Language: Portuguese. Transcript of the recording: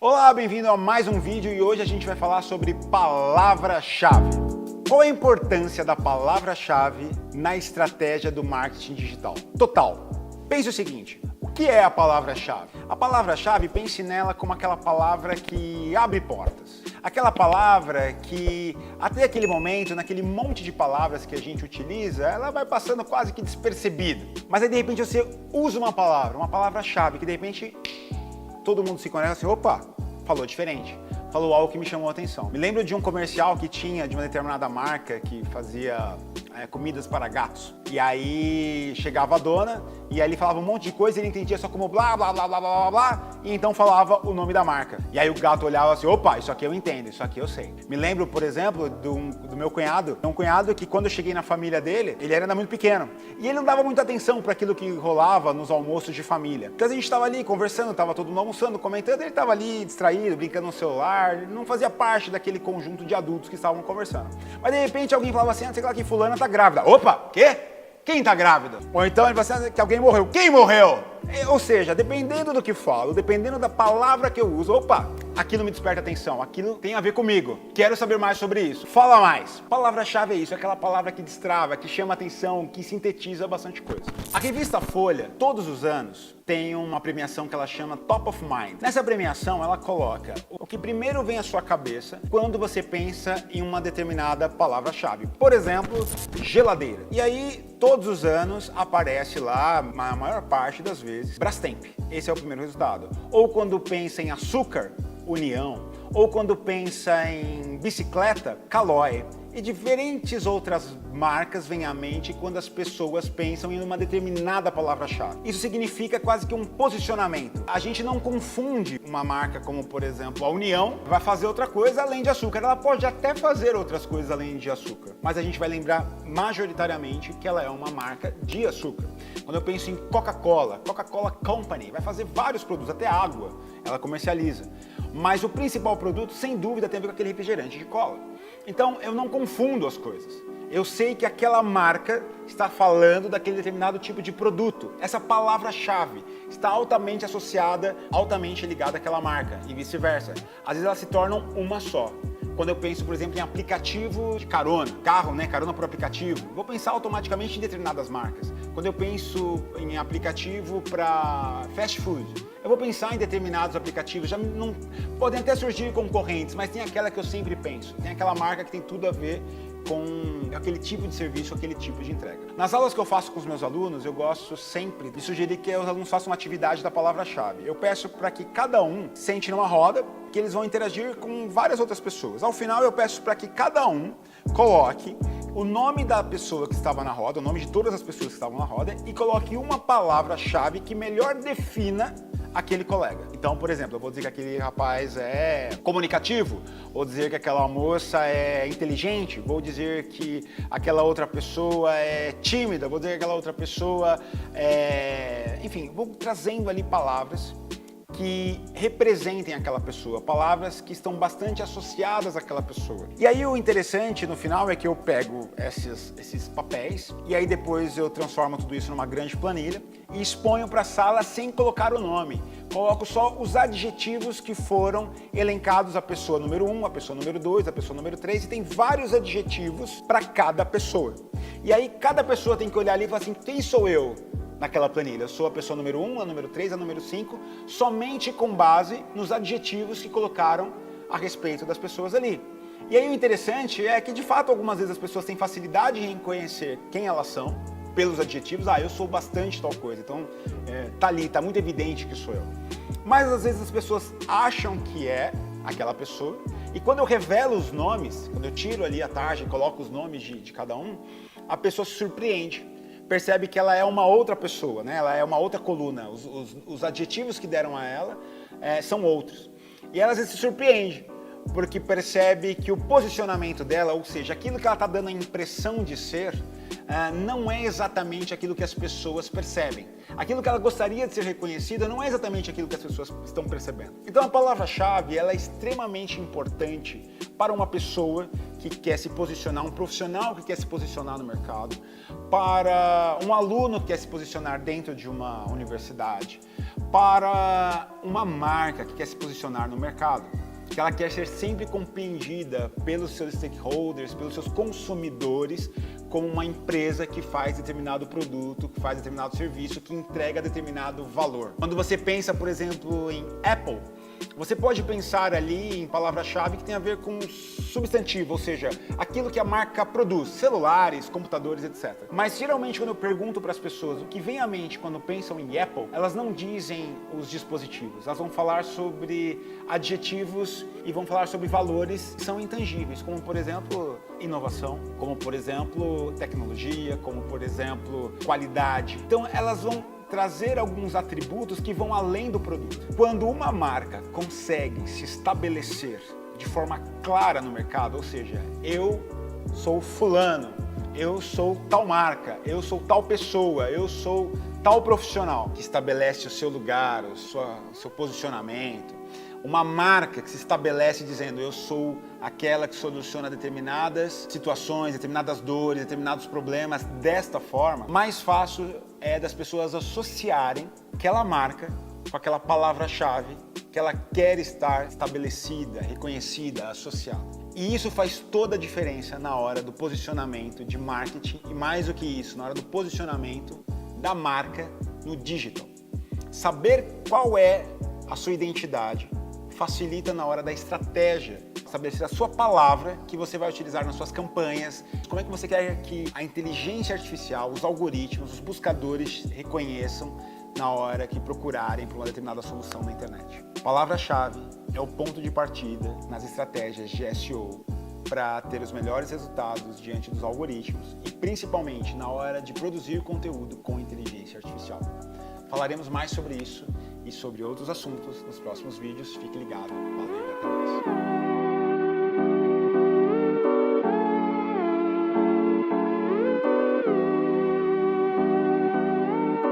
Olá, bem-vindo a mais um vídeo e hoje a gente vai falar sobre palavra-chave. Qual é a importância da palavra-chave na estratégia do marketing digital? Total. Pense o seguinte, o que é a palavra-chave? A palavra-chave, pense nela como aquela palavra que abre portas. Aquela palavra que, até aquele momento, naquele monte de palavras que a gente utiliza, ela vai passando quase que despercebida. Mas aí, de repente, você usa uma palavra-chave, que de repente todo mundo se conecta assim, opa, falou diferente. Falou algo que me chamou a atenção. Me lembro de um comercial que tinha de uma determinada marca que fazia comidas para gatos. E aí chegava a dona e aí ele falava um monte de coisa e ele entendia só como blá, blá, blá, blá, blá, blá, blá, e então falava o nome da marca. E aí o gato olhava assim, opa, isso aqui eu entendo, isso aqui eu sei. Me lembro, por exemplo, do meu cunhado. Um cunhado que quando eu cheguei na família dele, ele era ainda muito pequeno. E ele não dava muita atenção para aquilo que rolava nos almoços de família. Então a gente estava ali conversando, estava todo mundo almoçando, comentando, ele estava ali distraído, brincando no celular, ele não fazia parte daquele conjunto de adultos que estavam conversando. Mas de repente alguém falava assim, sei lá que fulana tá grávida. Opa, quê? Quem tá grávida? Ou então ele fala assim, que alguém morreu. Quem morreu? Ou seja, dependendo do que falo, dependendo da palavra que eu uso, opa, aquilo me desperta atenção, aquilo tem a ver comigo. Quero saber mais sobre isso. Fala mais. Palavra-chave é isso, é aquela palavra que destrava, que chama atenção, que sintetiza bastante coisa. A revista Folha, todos os anos, tem uma premiação que ela chama Top of Mind. Nessa premiação, ela coloca o que primeiro vem à sua cabeça quando você pensa em uma determinada palavra-chave. Por exemplo, geladeira. E aí, todos os anos, aparece lá, a maior parte das vezes, Brastemp. Esse é o primeiro resultado. Ou quando pensa em açúcar, União. Ou quando pensa em bicicleta, Caloi. E diferentes outras marcas vêm à mente quando as pessoas pensam em uma determinada palavra-chave. Isso significa quase que um posicionamento. A gente não confunde uma marca como, por exemplo, a União, vai fazer outra coisa além de açúcar. Ela pode até fazer outras coisas além de açúcar, mas a gente vai lembrar majoritariamente que ela é uma marca de açúcar. Quando eu penso em Coca-Cola, Coca-Cola Company vai fazer vários produtos, até água, ela comercializa. Mas o principal produto, sem dúvida, tem a ver com aquele refrigerante de cola. Então, eu não confundo as coisas. Eu sei que aquela marca está falando daquele determinado tipo de produto. Essa palavra-chave está altamente associada, altamente ligada àquela marca e vice-versa. Às vezes elas se tornam uma só. Quando eu penso, por exemplo, em aplicativo de carona, carro, né, carona por aplicativo, vou pensar automaticamente em determinadas marcas. Quando eu penso em aplicativo para fast food, eu vou pensar em determinados aplicativos, já não podem até surgir concorrentes, mas tem aquela que eu sempre penso, tem aquela marca que tem tudo a ver com aquele tipo de serviço, aquele tipo de entrega. Nas aulas que eu faço com os meus alunos, eu gosto sempre de sugerir que os alunos façam uma atividade da palavra-chave. Eu peço para que cada um sente numa roda, que eles vão interagir com várias outras pessoas. Ao final, eu peço para que cada um coloque o nome da pessoa que estava na roda, o nome de todas as pessoas que estavam na roda, e coloque uma palavra-chave que melhor defina aquele colega. Então, por exemplo, eu vou dizer que aquele rapaz é comunicativo, vou dizer que aquela moça é inteligente, vou dizer que aquela outra pessoa é tímida, vou dizer que aquela outra pessoa é... Enfim, vou trazendo ali palavras que representem aquela pessoa, palavras que estão bastante associadas àquela pessoa. E aí o interessante no final é que eu pego esses papéis e aí depois eu transformo tudo isso numa grande planilha e exponho para a sala sem colocar o nome. Coloco só os adjetivos que foram elencados a pessoa número 1, a pessoa número 2, a pessoa número 3 e tem vários adjetivos para cada pessoa. E aí cada pessoa tem que olhar ali e falar assim, quem sou eu? Naquela planilha. Eu sou a pessoa número 1, a número 3, a número 5, somente com base nos adjetivos que colocaram a respeito das pessoas ali. E aí o interessante é que, de fato, algumas vezes as pessoas têm facilidade em reconhecer quem elas são pelos adjetivos. Ah, eu sou bastante tal coisa, então tá ali, tá muito evidente que sou eu. Mas às vezes as pessoas acham que é aquela pessoa e quando eu revelo os nomes, quando eu tiro ali a tarja e coloco os nomes de cada um, a pessoa se surpreende. Percebe que ela é uma outra pessoa, né? Ela é uma outra coluna, os adjetivos que deram a ela são outros. E ela às vezes se surpreende, porque percebe que o posicionamento dela, ou seja, aquilo que ela está dando a impressão de ser, não é exatamente aquilo que as pessoas percebem. Aquilo que ela gostaria de ser reconhecida não é exatamente aquilo que as pessoas estão percebendo. Então a palavra-chave ela é extremamente importante para uma pessoa que quer se posicionar, um profissional que quer se posicionar no mercado, para um aluno que quer se posicionar dentro de uma universidade, para uma marca que quer se posicionar no mercado, que ela quer ser sempre compreendida pelos seus stakeholders, pelos seus consumidores, como uma empresa que faz determinado produto, que faz determinado serviço, que entrega determinado valor. Quando você pensa, por exemplo, em Apple, você pode pensar ali em palavra-chave que tem a ver com substantivo, ou seja, aquilo que a marca produz, celulares, computadores, etc. Mas geralmente quando eu pergunto para as pessoas o que vem à mente quando pensam em Apple, elas não dizem os dispositivos, elas vão falar sobre adjetivos e vão falar sobre valores que são intangíveis, como por exemplo inovação, como por exemplo tecnologia, como por exemplo qualidade. Então elas vão trazer alguns atributos que vão além do produto. Quando uma marca consegue se estabelecer de forma clara no mercado, ou seja, eu sou fulano, eu sou tal marca, eu sou tal pessoa, eu sou tal profissional, que estabelece o seu lugar, o seu posicionamento, uma marca que se estabelece dizendo eu sou aquela que soluciona determinadas situações, determinadas dores, determinados problemas desta forma, mais fácil é das pessoas associarem aquela marca com aquela palavra-chave que ela quer estar estabelecida, reconhecida, associada. E isso faz toda a diferença na hora do posicionamento de marketing e mais do que isso, na hora do posicionamento da marca no digital. Saber qual é a sua identidade facilita na hora da estratégia, estabelecer a sua palavra que você vai utilizar nas suas campanhas, como é que você quer que a inteligência artificial, os algoritmos, os buscadores reconheçam na hora que procurarem por uma determinada solução na internet. Palavra-chave é o ponto de partida nas estratégias de SEO para ter os melhores resultados diante dos algoritmos e principalmente na hora de produzir conteúdo com inteligência artificial. Falaremos mais sobre isso e sobre outros assuntos nos próximos vídeos. Fique ligado.